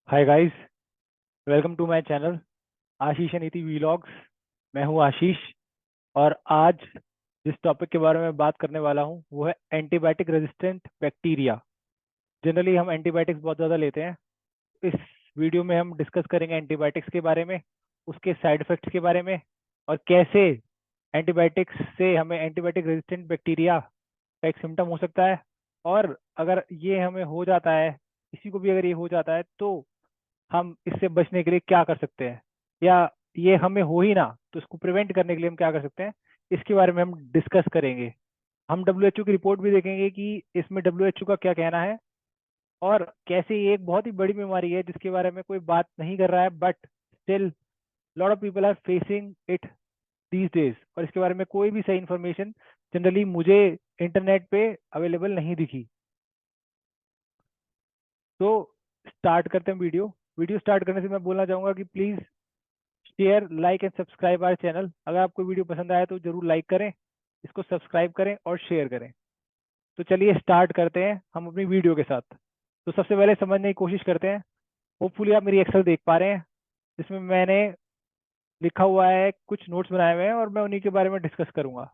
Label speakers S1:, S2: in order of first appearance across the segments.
S1: Hi guys, welcome to my channel Ashish Niti vlogs. मैं हूं आशीष। और आज जिस टॉपिक के बारे में बात करने वाला हूं वो है एंटीबायोटिक रेजिस्टेंट बैक्टीरिया। जनरली हम एंटीबायोटिक्स बहुत ज़्यादा लेते हैं। इस वीडियो में हम डिस्कस करेंगे एंटीबायोटिक्स के बारे में, उसके साइड इफ़ेक्ट्स के बारे में, और कैसे एंटीबायोटिक्स से हमें एंटीबायोटिक रेजिस्टेंट बैक्टीरिया का एक सिम्टम हो सकता है। और अगर ये हमें हो जाता है, किसी को भी अगर ये हो जाता है, तो हम इससे बचने के लिए क्या कर सकते हैं, या ये हमें हो ही ना तो इसको प्रिवेंट करने के लिए हम क्या कर सकते हैं, इसके बारे में हम डिस्कस करेंगे। हम डब्ल्यूएचओ की रिपोर्ट भी देखेंगे कि इसमें डब्ल्यूएचओ का क्या कहना है, और कैसे ये एक बहुत ही बड़ी बीमारी है जिसके बारे में कोई बात नहीं कर रहा है, but still lot of people are facing it these days. और इसके बारे में कोई भी सही इंफॉर्मेशन जनरली मुझे इंटरनेट पे अवेलेबल नहीं दिखी। तो स्टार्ट करते हैं वीडियो। वीडियो स्टार्ट करने से मैं बोलना चाहूंगा कि please share, like and subscribe our channel. अगर आपको वीडियो पसंद आया तो जरूर लाइक करें, इसको सब्सक्राइब करें और शेयर करें। तो चलिए स्टार्ट करते हैं हम अपनी वीडियो के साथ। तो सबसे पहले समझने की कोशिश करते हैं। होपफुली आप मेरी एक्सेल देख पा रहे हैं, जिसमें मैंने लिखा हुआ है, कुछ नोट्स बनाए हुए हैं और मैं उन्हीं के बारे में डिस्कस करूंगा।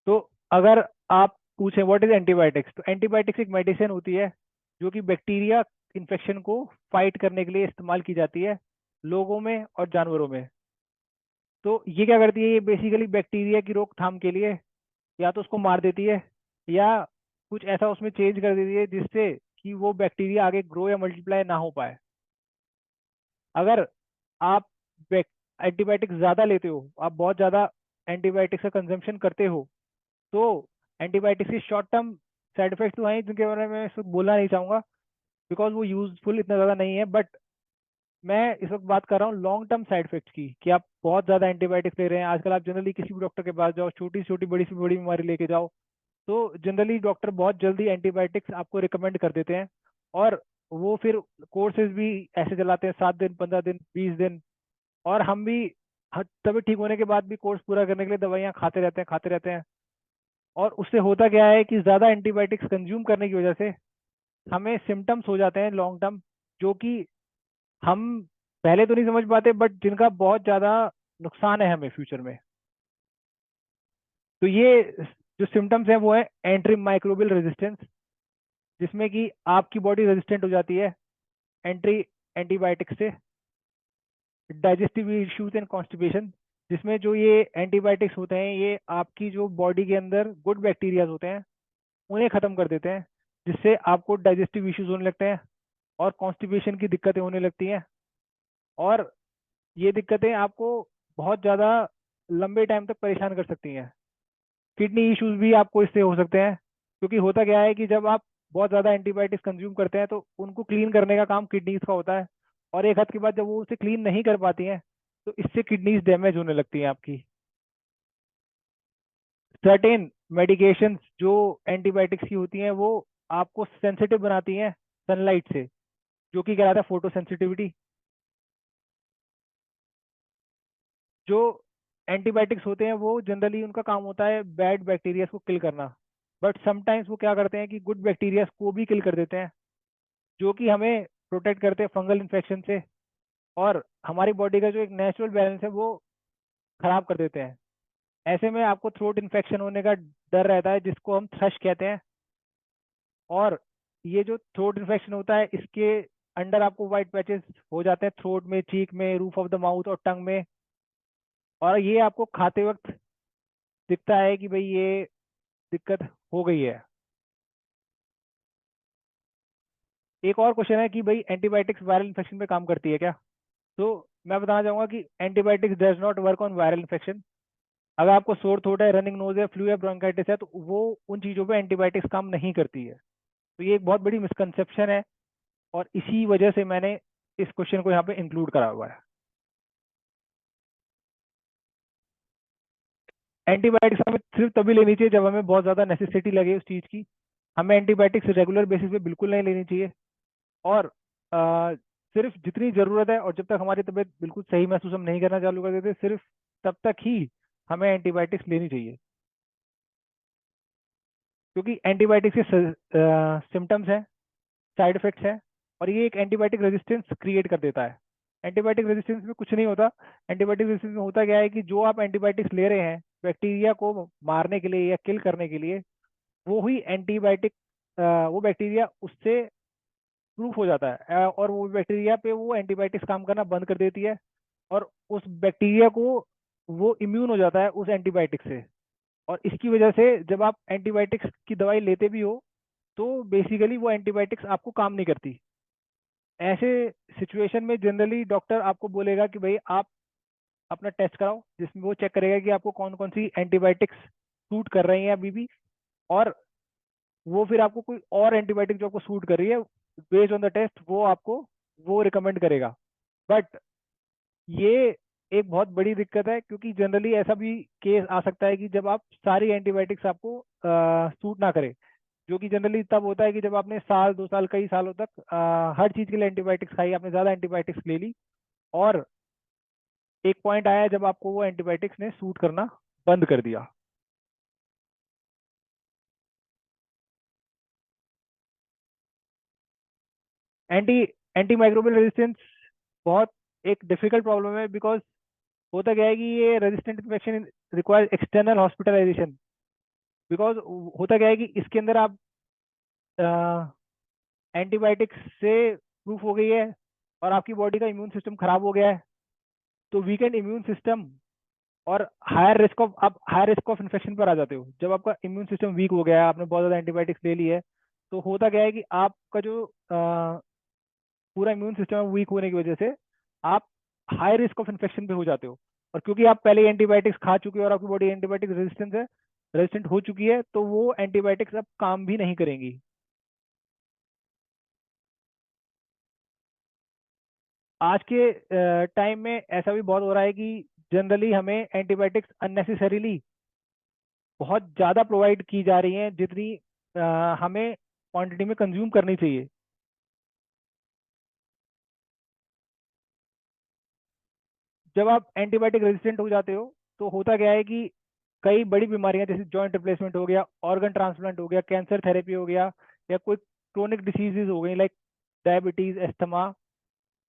S1: तो अगर आप पूछें व्हाट इज एंटीबायोटिक्स, तो एंटीबायोटिक्स एक मेडिसिन होती है जो कि बैक्टीरिया इन्फेक्शन को फाइट करने के लिए इस्तेमाल की जाती है, लोगों में और जानवरों में। तो ये क्या करती है, ये बेसिकली बैक्टीरिया की रोकथाम के लिए या तो उसको मार देती है, या कुछ ऐसा उसमें चेंज कर देती है जिससे कि वो बैक्टीरिया आगे ग्रो या मल्टीप्लाई ना हो पाए। अगर आप एंटीबायोटिक्स ज़्यादा लेते हो, आप बहुत ज़्यादा एंटीबायोटिक्स का कंजम्पशन करते हो, तो एंटीबायोटिक्स के शॉर्ट टर्म साइड इफेक्ट्स तो हैं जिनके बारे में मैं इस वक्त बोलना नहीं चाहूँगा, बिकॉज वो यूजफुल इतना ज़्यादा नहीं है। बट मैं इस वक्त बात कर रहा हूँ लॉन्ग टर्म साइड इफेक्ट्स की, कि आप बहुत ज़्यादा एंटीबायोटिक्स ले रहे हैं। आजकल आप जनरली किसी भी डॉक्टर के पास जाओ, छोटी से छोटी बड़ी से बड़ी बीमारी लेके जाओ, तो जनरली डॉक्टर बहुत जल्दी एंटीबायोटिक्स आपको रिकमेंड कर देते हैं। और वो फिर कोर्सेज भी ऐसे चलाते हैं, 7 दिन, 15 दिन, 20 दिन। और हम भी तबीयत ठीक होने के बाद भी कोर्स पूरा करने के लिए दवाइयाँ खाते रहते हैं। और उससे होता क्या है कि ज़्यादा एंटीबायोटिक्स कंज्यूम करने की वजह से हमें सिम्टम्स हो जाते हैं लॉन्ग टर्म, जो कि हम पहले तो नहीं समझ पाते, बट जिनका बहुत ज़्यादा नुकसान है हमें फ्यूचर में। तो ये जो सिम्टम्स हैं वो है एंटी माइक्रोबियल रेजिस्टेंस, जिसमें कि आपकी बॉडी रेजिस्टेंट हो जाती है एंटी एंटीबायोटिक्स से। डाइजेस्टिव इश्यूज एंड कॉन्स्टिपेशन, जिसमें जो ये एंटीबायोटिक्स होते हैं ये आपकी जो बॉडी के अंदर गुड बैक्टीरियाज होते हैं उन्हें ख़त्म कर देते हैं, जिससे आपको डाइजेस्टिव इश्यूज होने लगते हैं और कॉन्स्टिपेशन की दिक्कतें होने लगती हैं। और ये दिक्कतें आपको बहुत ज़्यादा लंबे टाइम तक परेशान कर सकती हैं। किडनी इश्यूज भी आपको इससे हो सकते हैं, क्योंकि होता क्या है कि जब आप बहुत ज़्यादा एंटीबायोटिक्स कंज्यूम करते हैं तो उनको क्लीन करने का काम किडनीज का होता है। और एक हद के बाद जब वो उसे क्लीन नहीं कर पाती हैं, तो इससे किडनीज डैमेज होने लगती हैं आपकी। सर्टेन मेडिकेशंस जो एंटीबायोटिक्स की होती हैं वो आपको सेंसिटिव बनाती हैं सनलाइट से, जो कि कहलाता है फोटो सेंसिटिविटी। जो एंटीबायोटिक्स होते हैं वो जनरली उनका काम होता है बैड बैक्टीरिया को किल करना, बट समटाइम्स वो क्या करते हैं कि गुड बैक्टीरिया को भी किल कर देते हैं, जो कि हमें प्रोटेक्ट करते हैं फंगल इन्फेक्शन से। और हमारी बॉडी का जो एक नेचुरल बैलेंस है वो खराब कर देते हैं। ऐसे में आपको थ्रोट इन्फेक्शन होने का डर रहता है, जिसको हम थ्रश कहते हैं। और ये जो थ्रोट इन्फेक्शन होता है इसके अंडर आपको वाइट पैचेस हो जाते हैं, थ्रोट में, चीक में, रूफ ऑफ द माउथ और टंग में। और ये आपको खाते वक्त दिखता है कि भाई ये दिक्कत हो गई है। एक और क्वेश्चन है कि भाई एंटीबायोटिक्स वायरल इन्फेक्शन पे काम करती है क्या? तो मैं बताना चाहूंगा कि antibiotics does not work on viral infection. अगर आपको सोर थ्रोट है, रनिंग नोज है, फ्लू या ब्रोंकाइटिस है, तो वो उन चीज़ों पे एंटीबायोटिक्स काम नहीं करती है। तो ये एक बहुत बड़ी मिसकंसेप्शन है, और इसी वजह से मैंने इस क्वेश्चन को यहाँ पे इंक्लूड करा हुआ है। एंटीबायोटिक्स हमें सिर्फ तभी लेनी चाहिए जब हमें बहुत ज़्यादा नेसेसिटी लगे उस चीज़ की। हमें एंटीबायोटिक्स रेगुलर बेसिस पे बिल्कुल नहीं लेनी चाहिए। और सिर्फ जितनी ज़रूरत है, और जब तक हमारी तबीयत बिल्कुल सही महसूस हम नहीं करना चालू कर देते, सिर्फ तब तक ही हमें एंटीबायोटिक्स लेनी चाहिए। क्योंकि एंटीबायोटिक्स के सिम्टम्स हैं, साइड इफेक्ट्स हैं, और ये एक एंटीबायोटिक रेजिस्टेंस क्रिएट कर देता है। एंटीबायोटिक रेजिस्टेंस में कुछ नहीं होता। एंटीबायोटिक रेजिस्टेंस में होता क्या है कि जो आप एंटीबायोटिक्स ले रहे हैं बैक्टीरिया को मारने के लिए या किल करने के लिए, वो ही एंटीबायोटिक वो बैक्टीरिया उससे प्रूफ हो जाता है, और वो बैक्टीरिया पे वो एंटीबायोटिक्स काम करना बंद कर देती है, और उस बैक्टीरिया को वो इम्यून हो जाता है उस एंटीबायोटिक से। और इसकी वजह से जब आप एंटीबायोटिक्स की दवाई लेते भी हो तो बेसिकली वो एंटीबायोटिक्स आपको काम नहीं करती। ऐसे सिचुएशन में जनरली डॉक्टर आपको बोलेगा कि भाई आप अपना टेस्ट कराओ, जिसमें वो चेक करेगा कि आपको कौन कौन सी एंटीबायोटिक्स सूट कर रही हैं अभी भी, और वो फिर आपको कोई और एंटीबायोटिक जो आपको सूट कर रही है बेस्ड ऑन द टेस्ट वो आपको वो रिकमेंड करेगा। बट ये एक बहुत बड़ी दिक्कत है, क्योंकि जनरली ऐसा भी केस आ सकता है कि जब आप सारी एंटीबायोटिक्स आपको सूट ना करे, जो कि जनरली तब होता है कि जब आपने साल 2 साल कई सालों तक हर चीज के लिए एंटीबायोटिक्स खाई, आपने ज्यादा एंटीबायोटिक्स ले ली, और एक पॉइंट आया जब आपको वो एंटीबायोटिक्स ने सूट करना बंद कर दिया। एंटी एंटी माइक्रोबियल रेजिस्टेंस बहुत एक डिफिकल्ट प्रॉब्लम है, बिकॉज होता क्या है कि ये resistant infection require external hospitalisation. Because होता क्या है कि इसके अंदर आप एंटीबायोटिक्स से प्रूफ हो गई है और आपकी बॉडी का इम्यून सिस्टम खराब हो गया है, तो वीकेंड इम्यून सिस्टम और हायर रिस्क ऑफ आप हायर रिस्क ऑफ इन्फेक्शन पर आ जाते हो। जब आपका इम्यून सिस्टम वीक हो गया है, आपने बहुत ज़्यादा एंटीबायोटिक्स ले ली है, तो होता क्या है कि आपका जो पूरा इम्यून सिस्टम वीक होने की वजह से आप हाई रिस्क ऑफ इन्फेक्शन पे हो जाते हो। और क्योंकि आप पहले एंटीबायोटिक्स खा चुके हो और आपकी बॉडी एंटीबायोटिक रेजिस्टेंट हो चुकी है, तो वो एंटीबायोटिक्स अब काम भी नहीं करेंगी। आज के टाइम में ऐसा भी बहुत हो रहा है कि जनरली हमें एंटीबायोटिक्स अननेसेसरीली बहुत ज़्यादा प्रोवाइड की जा रही हैं, जितनी हमें क्वांटिटी में कंज्यूम करनी चाहिए। जब आप एंटीबायोटिक रेजिस्टेंट हो जाते हो तो होता क्या है कि कई बड़ी बीमारियां जैसे जॉइंट रिप्लेसमेंट हो गया, ऑर्गन ट्रांसप्लांट हो गया, कैंसर थेरेपी हो गया, या कोई क्रोनिक डिसीजेज हो गई लाइक डायबिटीज, एस्थमा,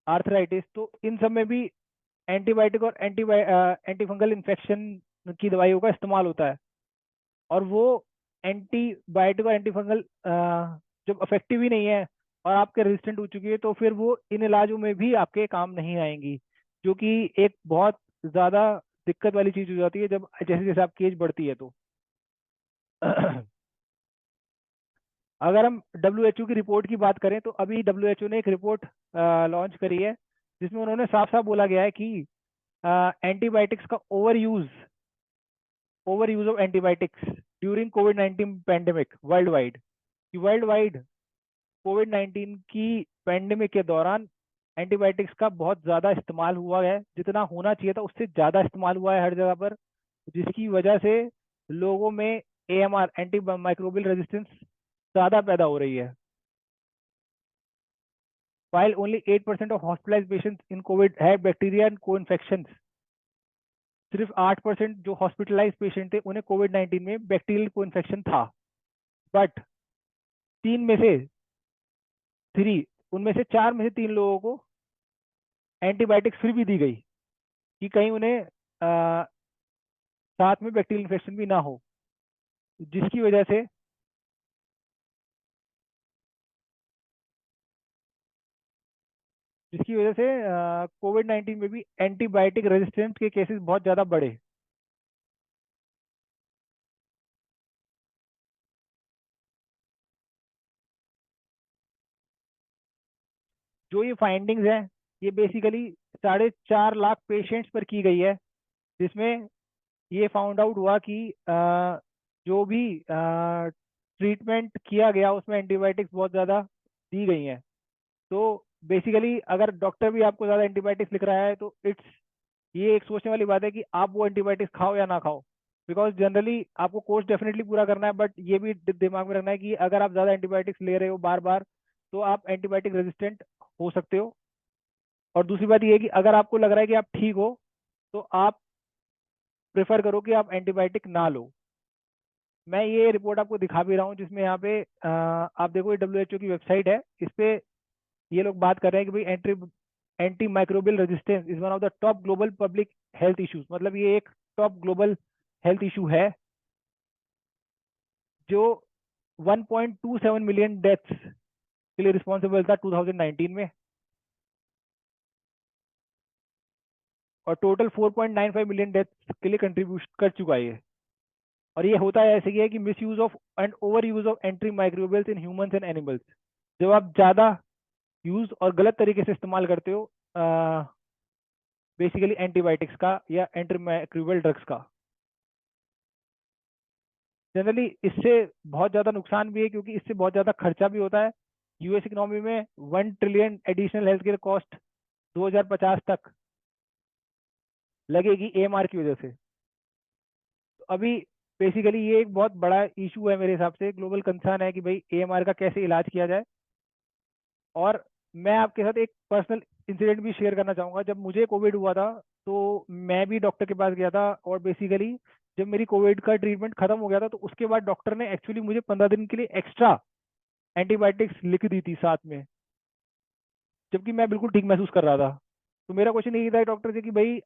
S1: आर्थराइटिस, तो इन सब में भी एंटीबायोटिक और एंटीफंगल इन्फेक्शन की दवाइयों का इस्तेमाल होता है। और वो एंटीबायोटिक और एंटीफंगल जब इफेक्टिव ही नहीं है और आपके रेजिस्टेंट हो चुकी है, तो फिर वो इन इलाजों में भी आपके काम नहीं आएंगी, जो कि एक बहुत ज़्यादा दिक्कत वाली चीज़ हो जाती है जब जैसे जैसे आपकी एज बढ़ती है तो। अगर हम WHO की रिपोर्ट की बात करें तो अभी WHO ने एक रिपोर्ट लॉन्च करी है, जिसमें उन्होंने साफ साफ बोला गया है कि एंटीबायोटिक्स का over use of antibiotics during Covid 19 pandemic world wide, कि वर्ल्ड वाइड कोविड 19 की पैंडेमिक के दौरान एंटीबायोटिक्स का बहुत ज़्यादा इस्तेमाल हुआ है, जितना होना चाहिए था उससे ज़्यादा इस्तेमाल हुआ है हर जगह पर, जिसकी वजह से लोगों में AMR एंटी माइक्रोबियल रेजिस्टेंस ज़्यादा पैदा हो रही है। while only 8% of hospitalized patients in COVID had bacteria and co-infections, सिर्फ 8% जो हॉस्पिटलाइज पेशेंट थे उन्हें कोविड 19 में बैक्टीरियल को इन्फेक्शन था। बट तीन में से थ्री उनमें से चार में से तीन लोगों को एंटीबायोटिक्स फिर भी दी गई, कि कहीं उन्हें साथ में बैक्टीरियल इन्फेक्शन भी ना हो, जिसकी वजह से कोविड 19 में भी एंटीबायोटिक रेजिस्टेंस के केसेस बहुत ज़्यादा बढ़े। जो ये फाइंडिंग्स हैं ये बेसिकली 4.5 लाख पेशेंट्स पर की गई है, जिसमें ये फाउंड आउट हुआ कि जो भी ट्रीटमेंट किया गया उसमें एंटीबायोटिक्स बहुत ज़्यादा दी गई हैं। तो बेसिकली अगर डॉक्टर भी आपको ज़्यादा एंटीबायोटिक्स लिख रहा है तो इट्स ये एक सोचने वाली बात है कि आप वो एंटीबायोटिक्स खाओ या ना खाओ। बिकॉज जनरली आपको कोर्स डेफिनेटली पूरा करना है, बट ये भी दिमाग में रखना है कि अगर आप ज़्यादा एंटीबायोटिक्स ले रहे हो बार बार तो आप एंटीबायोटिक रेजिस्टेंट हो सकते हो। और दूसरी बात ये है कि अगर आपको लग रहा है कि आप ठीक हो तो आप प्रेफर करो कि आप एंटीबायोटिक ना लो। मैं ये रिपोर्ट आपको दिखा भी रहा हूँ, जिसमें यहाँ पे आप देखो ये WHO की वेबसाइट है, इस पे ये लोग बात कर रहे हैं कि भाई anti microbial resistance is one of the top global public health issues, मतलब ये एक टॉप ग्लोबल हेल्थ इशू है जो 1.27 मिलियन डेथ्स के लिए रिस्पॉन्सिबल था 2019 में, और टोटल 4.95 मिलियन डेथ्स के लिए कंट्रीब्यूट कर चुका है ये। और ये होता है ऐसे ही है कि miss use of and over use of anti microbials in humans and animals. जब आप ज़्यादा यूज और गलत तरीके से इस्तेमाल करते हो बेसिकली एंटीबायोटिक्स का या एंटी माइक्रोबियल ड्रग्स का, जनरली इससे बहुत ज़्यादा नुकसान भी है क्योंकि इससे बहुत ज़्यादा खर्चा भी होता है। यूएस इकोनॉमी में 1 trillion additional health care cost 2050 तक लगेगी एएमआर की वजह से। तो अभी बेसिकली ये एक बहुत बड़ा इशू है मेरे हिसाब से, ग्लोबल कंसर्न है कि भाई एएमआर का कैसे इलाज किया जाए। और मैं आपके साथ एक पर्सनल इंसिडेंट भी शेयर करना चाहूँगा। जब मुझे कोविड हुआ था तो मैं भी डॉक्टर के पास गया था, और बेसिकली जब मेरी कोविड का ट्रीटमेंट खत्म हो गया था तो उसके बाद डॉक्टर ने एक्चुअली मुझे 15 दिन के लिए एक्स्ट्रा एंटीबायोटिक्स लिख दी थी साथ में, जबकि मैं बिल्कुल ठीक महसूस कर रहा था। तो मेरा क्वेश्चन यही था डॉक्टर से कि भाई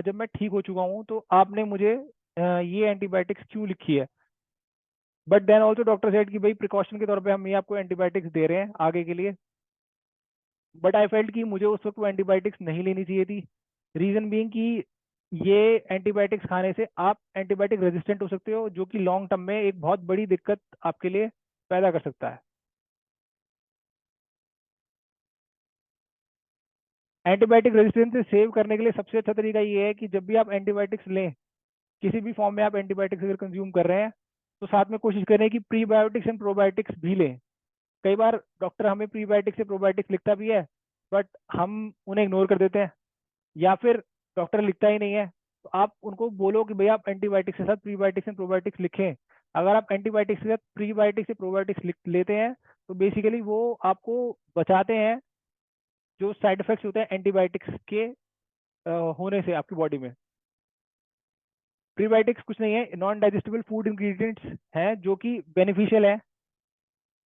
S1: जब मैं ठीक हो चुका हूँ तो आपने मुझे ये एंटीबायोटिक्स क्यों लिखी है। But then also doctor said कि भाई प्रिकॉशन के तौर पे हम ये आपको एंटीबायोटिक्स दे रहे हैं आगे के लिए। बट आई फेल्ट कि मुझे उस वक्त वो एंटीबायोटिक्स नहीं लेनी चाहिए थी। रीजन बीइंग कि ये एंटीबायोटिक्स खाने से आप एंटीबायोटिक रेजिस्टेंट हो सकते हो, जो कि लॉन्ग टर्म में एक बहुत बड़ी दिक्कत आपके लिए पैदा कर सकता है। एंटीबायोटिक रेजिस्टेंस से सेव करने के लिए सबसे अच्छा तरीका ये है कि जब भी आप एंटीबायोटिक्स लें, किसी भी फॉर्म में आप एंटीबायोटिक्स अगर कंज्यूम कर रहे हैं, तो साथ में कोशिश करें कि प्रीबायोटिक्स एंड प्रोबायोटिक्स भी लें। कई बार डॉक्टर हमें प्रीबायोटिक्स से प्रोबायोटिक्स लिखता भी है, बट हम उन्हें इग्नोर कर देते हैं, या फिर डॉक्टर लिखता ही नहीं है। तो आप उनको बोलो कि भैया आप एंटीबायोटिक्स के साथ प्रीबायोटिक्स एंड प्रोबायोटिक्स लिखें। अगर आप एंटीबायोटिक्स के साथ प्रीबायोटिक्स से प्रोबायोटिक्स लिख लेते हैं तो बेसिकली वो आपको बचाते हैं जो साइड इफेक्ट्स होते हैं एंटीबायोटिक्स के होने से आपकी बॉडी में। प्रीबायोटिक्स कुछ नहीं है, नॉन डाइजेस्टेबल फूड इंग्रेडिएंट्स हैं जो कि बेनिफिशियल है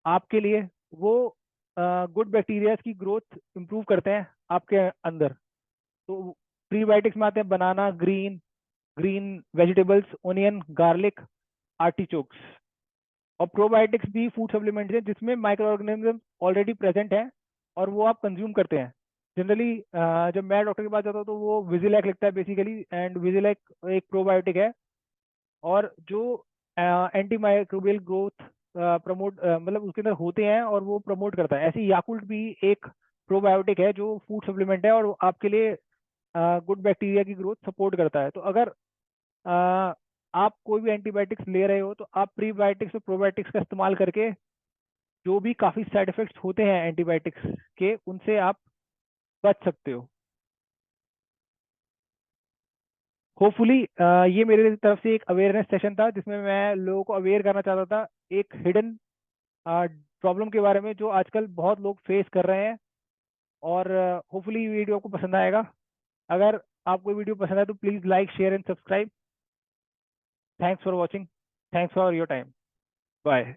S1: आपके लिए। वो गुड बैक्टीरियाज की ग्रोथ इंप्रूव करते हैं आपके अंदर। तो प्रीबायोटिक्स में आते हैं banana, green green vegetables, onion, garlic, artichokes. और प्रोबायोटिक्स भी फूड सप्लीमेंट्स हैं जिसमें माइक्रो ऑर्गेनिज्म ऑलरेडी प्रेजेंट हैं और वो आप कंज्यूम करते हैं। जनरली जब मैं डॉक्टर के पास जाता हूँ तो वो विजिलैक लिखता है बेसिकली, एंड विजिलैक एक प्रोबायोटिक है और जो एंटी माइक्रोबियल ग्रोथ प्रमोट मतलब उसके अंदर होते हैं और वो प्रमोट करता है। ऐसे ही याकुल्ट भी एक प्रोबायोटिक है जो फूड सप्लीमेंट है और वो आपके लिए गुड बैक्टीरिया की ग्रोथ सपोर्ट करता है। तो अगर अ, आप कोई भी एंटीबायोटिक्स ले रहे हो तो आप प्रीबायोटिक्स और प्रोबायोटिक्स का इस्तेमाल करके जो भी काफ़ी साइड इफेक्ट्स होते हैं एंटीबायोटिक्स के, उनसे आप बच सकते हो। होपफुली ये मेरे तरफ से एक अवेयरनेस सेशन था जिसमें मैं लोगों को अवेयर करना चाहता था एक हिडन प्रॉब्लम के बारे में जो आजकल बहुत लोग फेस कर रहे हैं। और होपफुली वीडियो आपको पसंद आएगा। अगर आपको वीडियो पसंद आए तो please like share and subscribe. Thanks for watching. Thanks for your time. Bye.